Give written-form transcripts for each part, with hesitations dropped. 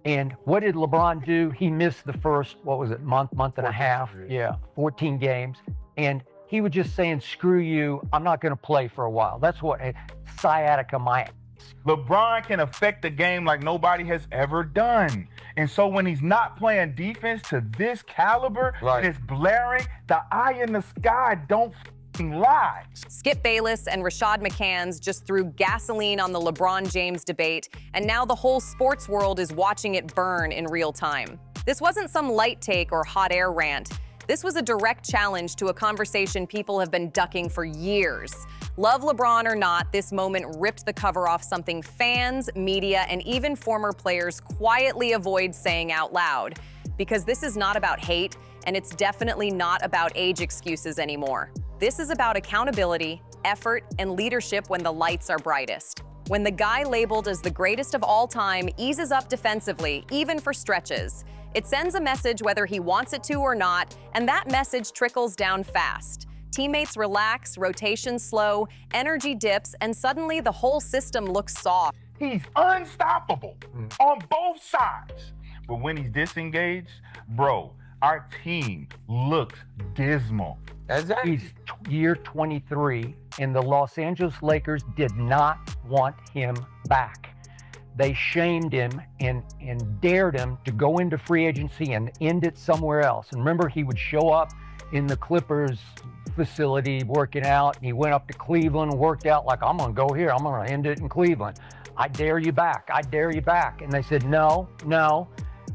And what did LeBron do? He missed the first, what was it, month and a half? Yeah, 14 games. And he was just saying, screw you, I'm not going to play for a while. That's what sciatica my ass. LeBron can affect the game like nobody has ever done. And so when he's not playing defense to this caliber, and it's blaring, the eye in the sky don't lie. Skip Bayless and Rashad McCants just threw gasoline on the LeBron James debate, and now the whole sports world is watching it burn in real time. This wasn't some light take or hot air rant. This was a direct challenge to a conversation people have been ducking for years. Love LeBron or not, this moment ripped the cover off something fans, media, and even former players quietly avoid saying out loud. Because this is not about hate, and it's definitely not about age excuses anymore. This is about accountability, effort, and leadership when the lights are brightest. When the guy labeled as the greatest of all time eases up defensively, even for stretches. It sends a message whether he wants it to or not, and that message trickles down fast. Teammates relax, rotation slow, energy dips, and suddenly the whole system looks soft. He's unstoppable on both sides. But when he's disengaged, bro, our team looks dismal. He's year 23, and the Los Angeles Lakers did not want him back. They shamed him and dared him to go into free agency and end it somewhere else. And remember, he would show up in the Clippers facility working out, and he went up to Cleveland and worked out like, I'm gonna go here, I'm gonna end it in Cleveland. I dare you back, I dare you back. And they said, no,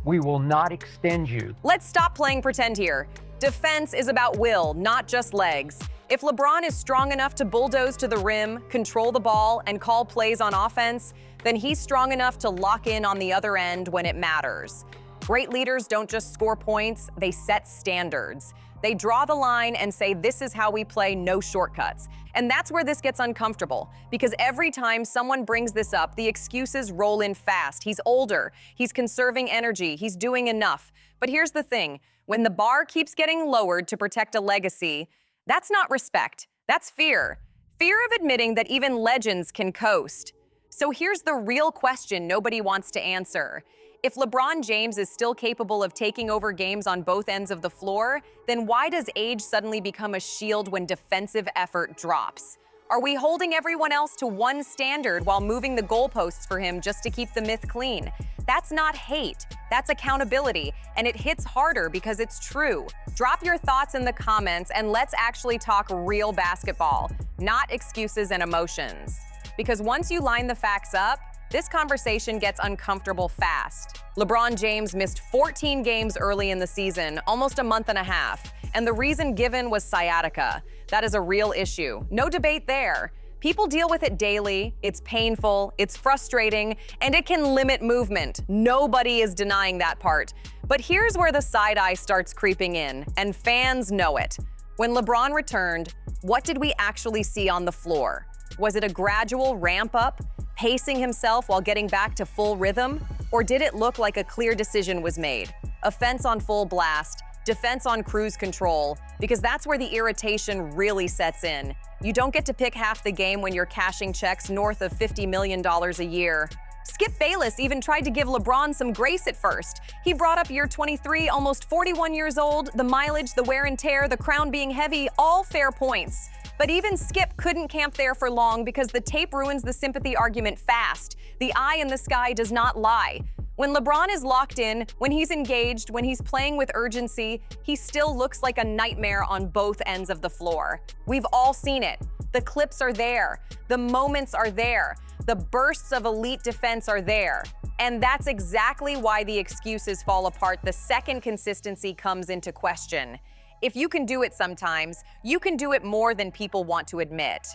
we will not extend you. Let's stop playing pretend here. Defense is about will, not just legs. If LeBron is strong enough to bulldoze to the rim, control the ball, and call plays on offense, then he's strong enough to lock in on the other end when it matters. Great leaders don't just score points, they set standards. They draw the line and say, this is how we play, no shortcuts. And that's where this gets uncomfortable, because every time someone brings this up, the excuses roll in fast. He's older, he's conserving energy, he's doing enough. But here's the thing, when the bar keeps getting lowered to protect a legacy, that's not respect, that's fear. Fear of admitting that even legends can coast. So here's the real question nobody wants to answer. If LeBron James is still capable of taking over games on both ends of the floor, then why does age suddenly become a shield when defensive effort drops? Are we holding everyone else to one standard while moving the goalposts for him just to keep the myth clean? That's not hate, that's accountability, and it hits harder because it's true. Drop your thoughts in the comments and let's actually talk real basketball, not excuses and emotions. Because once you line the facts up, this conversation gets uncomfortable fast. LeBron James missed 14 games early in the season, almost a month and a half, and the reason given was sciatica. That is a real issue. No debate there. People deal with it daily, it's painful, it's frustrating, and it can limit movement. Nobody is denying that part. But here's where the side eye starts creeping in, and fans know it. When LeBron returned, what did we actually see on the floor? Was it a gradual ramp up, pacing himself while getting back to full rhythm? Or did it look like a clear decision was made? Offense on full blast, defense on cruise control, because that's where the irritation really sets in. You don't get to pick half the game when you're cashing checks north of $50 million a year. Skip Bayless even tried to give LeBron some grace at first. He brought up year 23, almost 41 years old, the mileage, the wear and tear, the crown being heavy, all fair points. But even Skip couldn't camp there for long because the tape ruins the sympathy argument fast. The eye in the sky does not lie. When LeBron is locked in, when he's engaged, when he's playing with urgency, he still looks like a nightmare on both ends of the floor. We've all seen it. The clips are there. The moments are there. The bursts of elite defense are there. And that's exactly why the excuses fall apart the second consistency comes into question. If you can do it sometimes, you can do it more than people want to admit.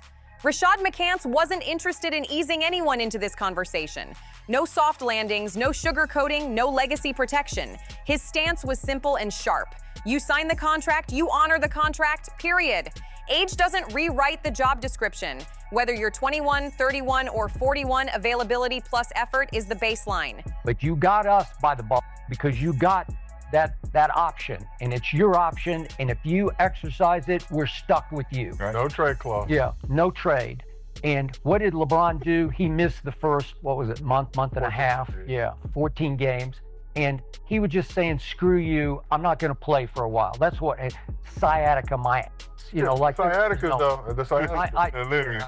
Rashad McCants wasn't interested in easing anyone into this conversation. No soft landings, no sugarcoating, no legacy protection. His stance was simple and sharp. You sign the contract, you honor the contract, period. Age doesn't rewrite the job description. Whether you're 21, 31, or 41, availability plus effort is the baseline. But you got us by the ball because you got that option, and it's your option, and if you exercise it, we're stuck with you. Right. No trade clause. Yeah, no trade. And what did LeBron do? He missed the first, month and a half? Yeah, 14 games. And he was just saying, screw you, I'm not going to play for a while. That's what sciatica, like sciatica, though. The sciatica, literally.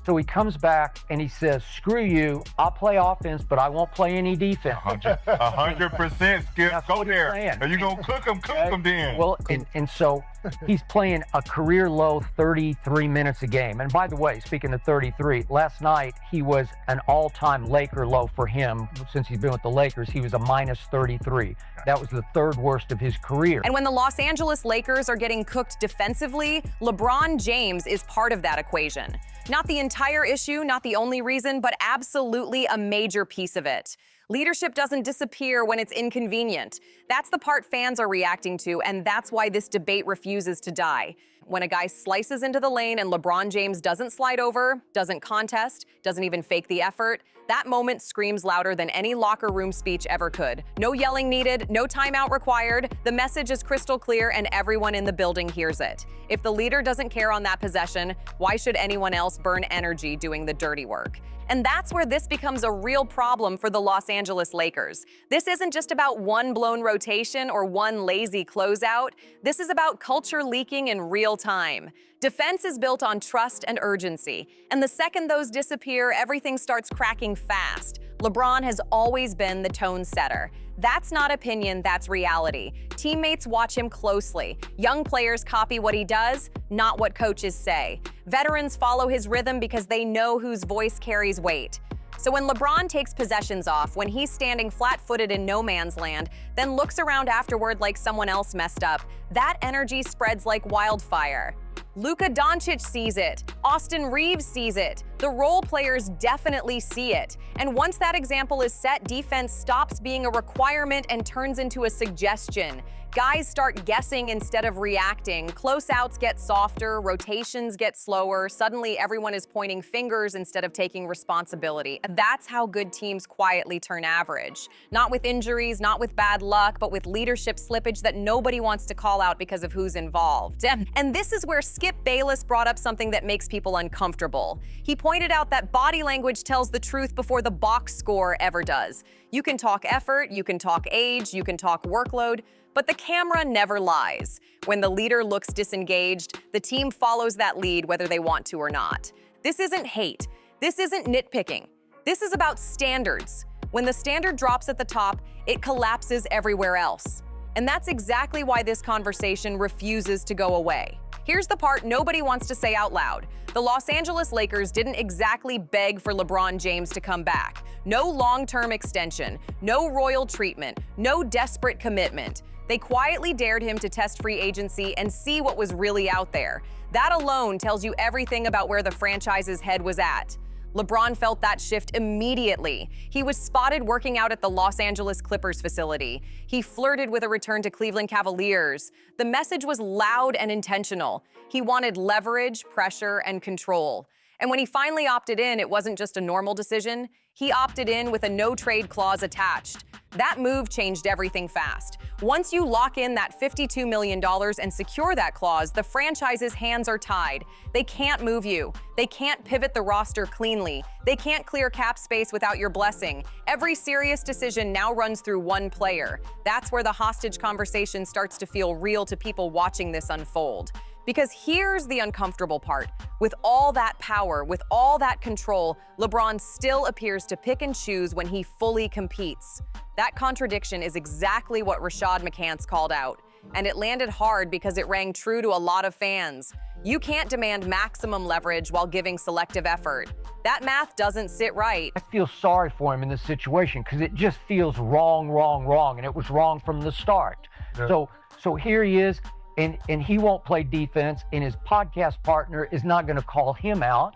So he comes back and he says, screw you, I'll play offense, but I won't play any defense. 100%, Skip. That's Go what he's there. saying. Are you going to cook them then? Well, and so he's playing a career low 33 minutes a game. And by the way, speaking of 33, last night he was an all-time Laker low for him. Since he's been with the Lakers, he was a minus 33. That was the third worst of his career. And when the Los Angeles Lakers are getting cooked defensively, LeBron James is part of that equation. Not the entire issue, not the only reason, but absolutely a major piece of it. Leadership doesn't disappear when it's inconvenient. That's the part fans are reacting to, and that's why this debate refuses to die. When a guy slices into the lane and LeBron James doesn't slide over, doesn't contest, doesn't even fake the effort, that moment screams louder than any locker room speech ever could. No yelling needed, no timeout required. The message is crystal clear and everyone in the building hears it. If the leader doesn't care on that possession, why should anyone else burn energy doing the dirty work? And that's where this becomes a real problem for the Los Angeles Lakers. This isn't just about one blown rotation or one lazy closeout. This is about culture leaking in real time. Defense is built on trust and urgency, and the second those disappear, everything starts cracking fast. LeBron has always been the tone setter. That's not opinion, that's reality. Teammates watch him closely. Young players copy what he does, not what coaches say. Veterans follow his rhythm because they know whose voice carries weight. So when LeBron takes possessions off, when he's standing flat-footed in no man's land, then looks around afterward like someone else messed up, that energy spreads like wildfire. Luka Doncic sees it. Austin Reeves sees it. The role players definitely see it. And once that example is set, defense stops being a requirement and turns into a suggestion. Guys start guessing instead of reacting. Closeouts get softer, rotations get slower. Suddenly, everyone is pointing fingers instead of taking responsibility. That's how good teams quietly turn average. Not with injuries, not with bad luck, but with leadership slippage that nobody wants to call out because of who's involved. And this is where Skip Bayless brought up something that makes people uncomfortable. He pointed out that body language tells the truth before the box score ever does. You can talk effort, you can talk age, you can talk workload, but the camera never lies. When the leader looks disengaged, the team follows that lead whether they want to or not. This isn't hate. This isn't nitpicking. This is about standards. When the standard drops at the top, it collapses everywhere else. And that's exactly why this conversation refuses to go away. Here's the part nobody wants to say out loud. The Los Angeles Lakers didn't exactly beg for LeBron James to come back. No long-term extension, no royal treatment, no desperate commitment. They quietly dared him to test free agency and see what was really out there. That alone tells you everything about where the franchise's head was at. LeBron felt that shift immediately. He was spotted working out at the Los Angeles Clippers facility. He flirted with a return to Cleveland Cavaliers. The message was loud and intentional. He wanted leverage, pressure, and control. And when he finally opted in, it wasn't just a normal decision. He opted in with a no-trade clause attached. That move changed everything fast. Once you lock in that $52 million and secure that clause, the franchise's hands are tied. They can't move you. They can't pivot the roster cleanly. They can't clear cap space without your blessing. Every serious decision now runs through one player. That's where the hostage conversation starts to feel real to people watching this unfold. Because here's the uncomfortable part. With all that power, with all that control, LeBron still appears to pick and choose when he fully competes. That contradiction is exactly what Rashad McCants called out. And it landed hard because it rang true to a lot of fans. You can't demand maximum leverage while giving selective effort. That math doesn't sit right. I feel sorry for him in this situation because it just feels wrong, and it was wrong from the start. Yeah. So here he is. And he won't play defense, and his podcast partner is not going to call him out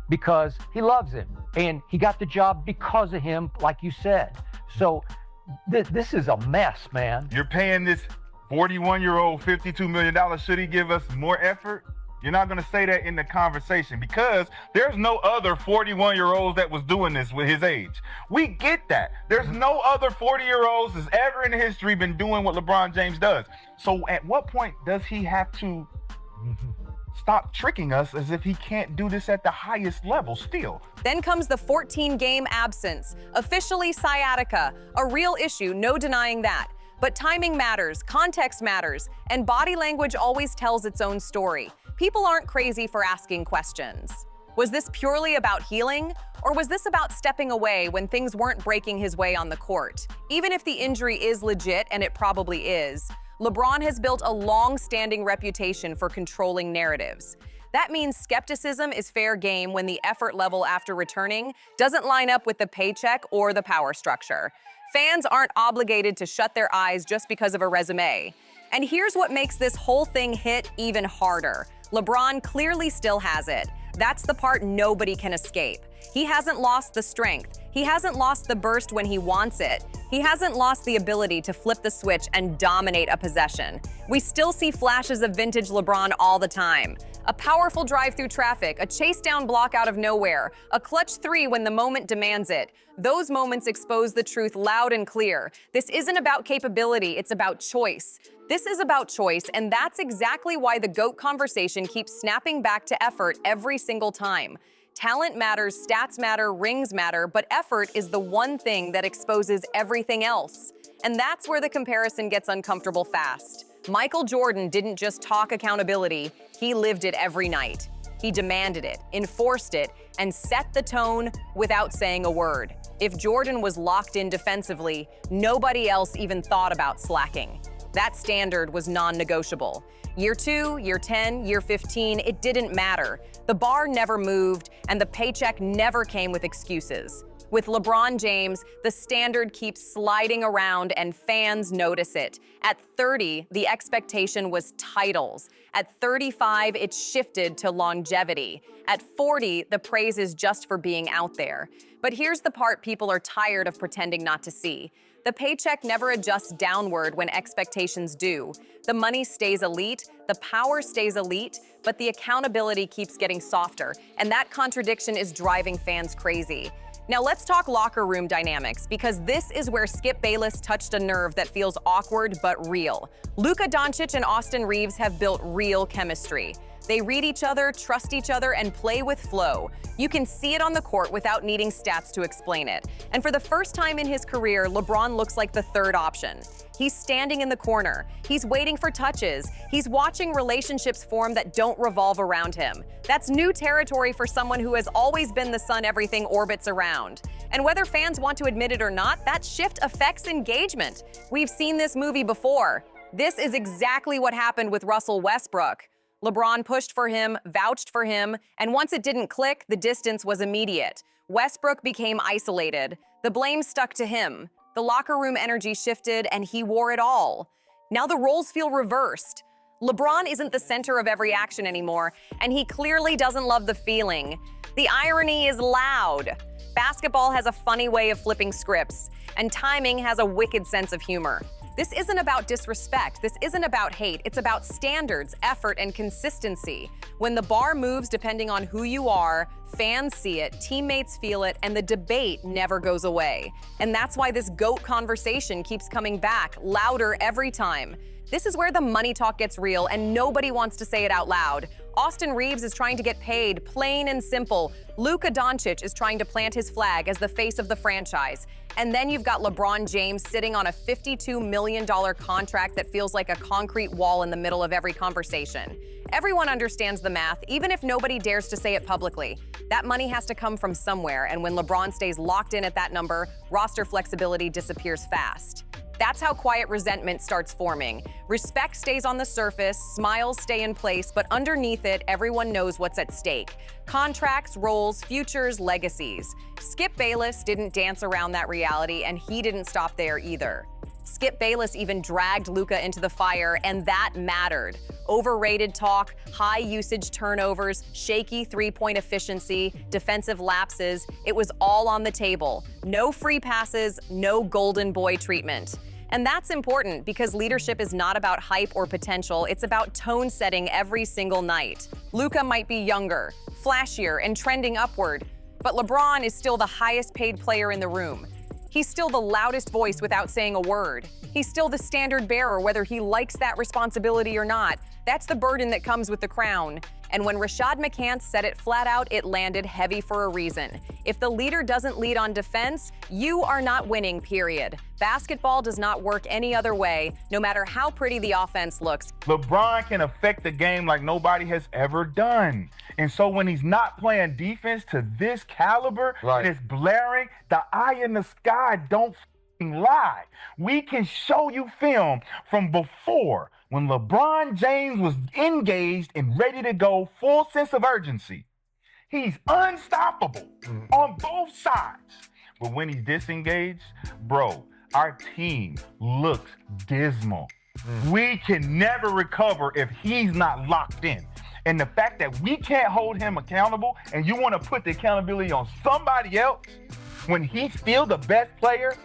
because he loves him. And he got the job because of him, like you said. So this is a mess, man. You're paying this 41-year-old $52 million. Should he give us more effort? You're not going to say that in the conversation because there's no other 41-year-olds that was doing this with his age. We get that. There's no other 40-year-olds that's ever in history been doing what LeBron James does. So at what point does he have to stop tricking us as if he can't do this at the highest level still. Then comes the 14-game absence, officially sciatica, a real issue, no denying that. But timing matters, context matters, and body language always tells its own story. People aren't crazy for asking questions. Was this purely about healing, or was this about stepping away when things weren't breaking his way on the court? Even if the injury is legit, and it probably is, LeBron has built a long-standing reputation for controlling narratives. That means skepticism is fair game when the effort level after returning doesn't line up with the paycheck or the power structure. Fans aren't obligated to shut their eyes just because of a resume. And here's what makes this whole thing hit even harder. LeBron clearly still has it. That's the part nobody can escape. He hasn't lost the strength. He hasn't lost the burst when he wants it. He hasn't lost the ability to flip the switch and dominate a possession. We still see flashes of vintage LeBron all the time. A powerful drive through traffic, a chase down block out of nowhere, a clutch three when the moment demands it. Those moments expose the truth loud and clear. This isn't about capability, it's about choice. This is about choice, and that's exactly why the GOAT conversation keeps snapping back to effort every single time. Talent matters, stats matter, rings matter, but effort is the one thing that exposes everything else. And that's where the comparison gets uncomfortable fast. Michael Jordan didn't just talk accountability, he lived it every night. He demanded it, enforced it, and set the tone without saying a word. If Jordan was locked in defensively, nobody else even thought about slacking. That standard was non-negotiable. Year 2, year 10, year 15, it didn't matter. The bar never moved, and the paycheck never came with excuses. With LeBron James, the standard keeps sliding around and fans notice it. At 30, the expectation was titles. At 35, it shifted to longevity. At 40, the praise is just for being out there. But here's the part people are tired of pretending not to see. The paycheck never adjusts downward when expectations do. The money stays elite, the power stays elite, but the accountability keeps getting softer, and that contradiction is driving fans crazy. Now let's talk locker room dynamics, because this is where Skip Bayless touched a nerve that feels awkward but real. Luka Doncic and Austin Reeves have built real chemistry. They read each other, trust each other, and play with flow. You can see it on the court without needing stats to explain it. And for the first time in his career, LeBron looks like the third option. He's standing in the corner. He's waiting for touches. He's watching relationships form that don't revolve around him. That's new territory for someone who has always been the sun everything orbits around. And whether fans want to admit it or not, that shift affects engagement. We've seen this movie before. This is exactly what happened with Russell Westbrook. LeBron pushed for him, vouched for him, and once it didn't click, the distance was immediate. Westbrook became isolated. The blame stuck to him. The locker room energy shifted, and he wore it all. Now the roles feel reversed. LeBron isn't the center of every action anymore, and he clearly doesn't love the feeling. The irony is loud. Basketball has a funny way of flipping scripts, and timing has a wicked sense of humor. This isn't about disrespect. This isn't about hate. It's about standards, effort, and consistency. When the bar moves depending on who you are, fans see it, teammates feel it, and the debate never goes away. And that's why this GOAT conversation keeps coming back, louder every time. This is where the money talk gets real, and nobody wants to say it out loud. Austin Reeves is trying to get paid, plain and simple. Luka Doncic is trying to plant his flag as the face of the franchise. And then you've got LeBron James sitting on a $52 million contract that feels like a concrete wall in the middle of every conversation. Everyone understands the math, even if nobody dares to say it publicly. That money has to come from somewhere, and when LeBron stays locked in at that number, roster flexibility disappears fast. That's how quiet resentment starts forming. Respect stays on the surface, smiles stay in place, but underneath it, everyone knows what's at stake. Contracts, roles, futures, legacies. Skip Bayless didn't dance around that reality, and he didn't stop there either. Skip Bayless even dragged Luka into the fire, and that mattered. Overrated talk, high usage turnovers, shaky three-point efficiency, defensive lapses, it was all on the table. No free passes, no golden boy treatment. And that's important because leadership is not about hype or potential, it's about tone setting every single night. Luka might be younger, flashier, and trending upward, but LeBron is still the highest paid player in the room. He's still the loudest voice without saying a word. He's still the standard bearer whether he likes that responsibility or not. That's the burden that comes with the crown. And when Rashad McCants said it flat out, it landed heavy for a reason. If the leader doesn't lead on defense, you are not winning, period. Basketball does not work any other way, no matter how pretty the offense looks. LeBron can affect the game like nobody has ever done. And so when he's not playing defense to this caliber, and it's blaring, the eye in the sky don't lie. We can show you film from before when LeBron James was engaged and ready to go, full sense of urgency. He's unstoppable on both sides. But when he's disengaged, bro, our team looks dismal. We can never recover if he's not locked in. And the fact that we can't hold him accountable and you want to put the accountability on somebody else when he's still the best player,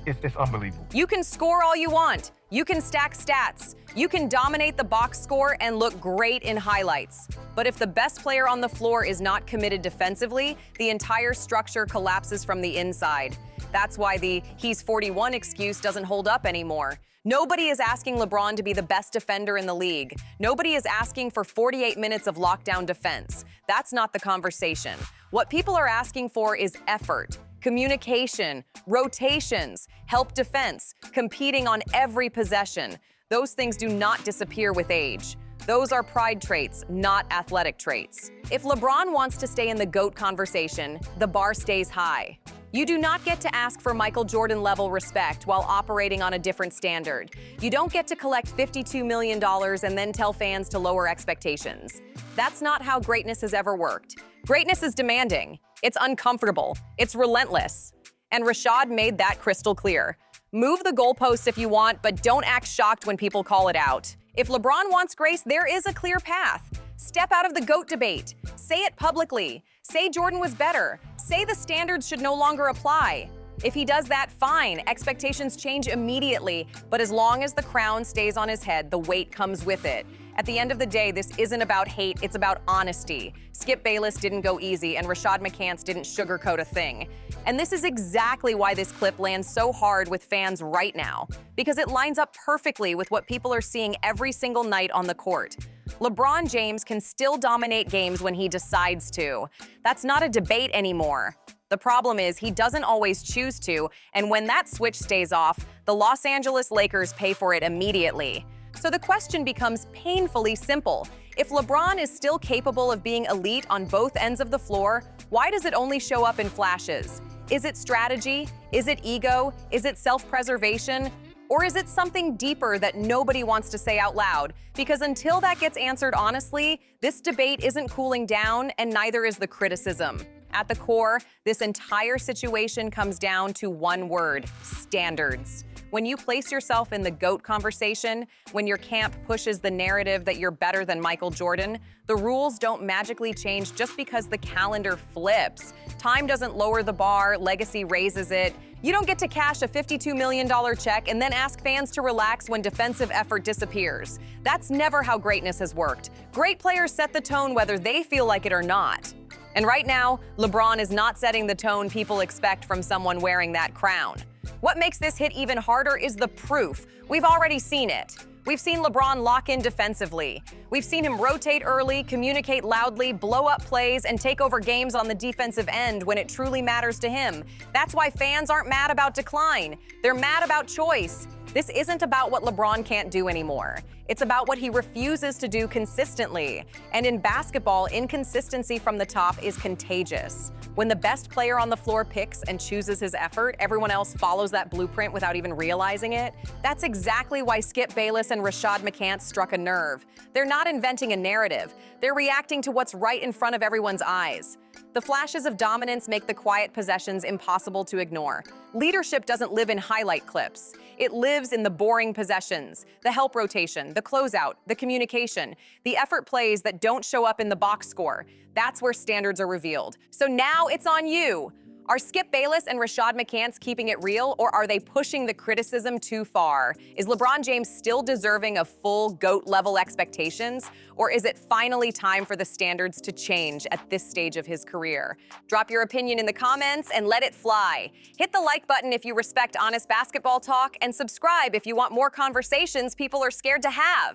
it's unbelievable. You can score all you want. You can stack stats. You can dominate the box score and look great in highlights. But if the best player on the floor is not committed defensively, the entire structure collapses from the inside. That's why the "he's 41" excuse doesn't hold up anymore. Nobody is asking LeBron to be the best defender in the league. Nobody is asking for 48 minutes of lockdown defense. That's not the conversation. What people are asking for is effort, communication, rotations, help defense, competing on every possession. Those things do not disappear with age. Those are pride traits, not athletic traits. If LeBron wants to stay in the GOAT conversation, the bar stays high. You do not get to ask for Michael Jordan-level respect while operating on a different standard. You don't get to collect $52 million and then tell fans to lower expectations. That's not how greatness has ever worked. Greatness is demanding. It's uncomfortable. It's relentless. And Rashad made that crystal clear. Move the goalposts if you want, but don't act shocked when people call it out. If LeBron wants grace, there is a clear path. Step out of the GOAT debate. Say it publicly. Say Jordan was better. Say the standards should no longer apply. If he does that, fine. Expectations change immediately. But as long as the crown stays on his head, the weight comes with it. At the end of the day, this isn't about hate, it's about honesty. Skip Bayless didn't go easy, and Rashad McCants didn't sugarcoat a thing. And this is exactly why this clip lands so hard with fans right now, because it lines up perfectly with what people are seeing every single night on the court. LeBron James can still dominate games when he decides to. That's not a debate anymore. The problem is he doesn't always choose to, and when that switch stays off, the Los Angeles Lakers pay for it immediately. So the question becomes painfully simple. If LeBron is still capable of being elite on both ends of the floor, why does it only show up in flashes? Is it strategy? Is it ego? Is it self-preservation? Or is it something deeper that nobody wants to say out loud? Because until that gets answered honestly, this debate isn't cooling down, and neither is the criticism. At the core, this entire situation comes down to one word: standards. When you place yourself in the GOAT conversation, when your camp pushes the narrative that you're better than Michael Jordan, the rules don't magically change just because the calendar flips. Time doesn't lower the bar, legacy raises it. You don't get to cash a $52 million check and then ask fans to relax when defensive effort disappears. That's never how greatness has worked. Great players set the tone whether they feel like it or not. And right now, LeBron is not setting the tone people expect from someone wearing that crown. What makes this hit even harder is the proof. We've already seen it. We've seen LeBron lock in defensively. We've seen him rotate early, communicate loudly, blow up plays, and take over games on the defensive end when it truly matters to him. That's why fans aren't mad about decline. They're mad about choice. This isn't about what LeBron can't do anymore. It's about what he refuses to do consistently. And in basketball, inconsistency from the top is contagious. When the best player on the floor picks and chooses his effort, everyone else follows that blueprint without even realizing it. That's exactly why Skip Bayless and Rashad McCants struck a nerve. They're not inventing a narrative. They're reacting to what's right in front of everyone's eyes. The flashes of dominance make the quiet possessions impossible to ignore. Leadership doesn't live in highlight clips. It lives in the boring possessions, the help rotation, the closeout, the communication, the effort plays that don't show up in the box score. That's where standards are revealed. So now it's on you. Are Skip Bayless and Rashad McCants keeping it real, or are they pushing the criticism too far? Is LeBron James still deserving of full GOAT-level expectations, or is it finally time for the standards to change at this stage of his career? Drop your opinion in the comments and let it fly. Hit the like button if you respect honest basketball talk, and subscribe if you want more conversations people are scared to have.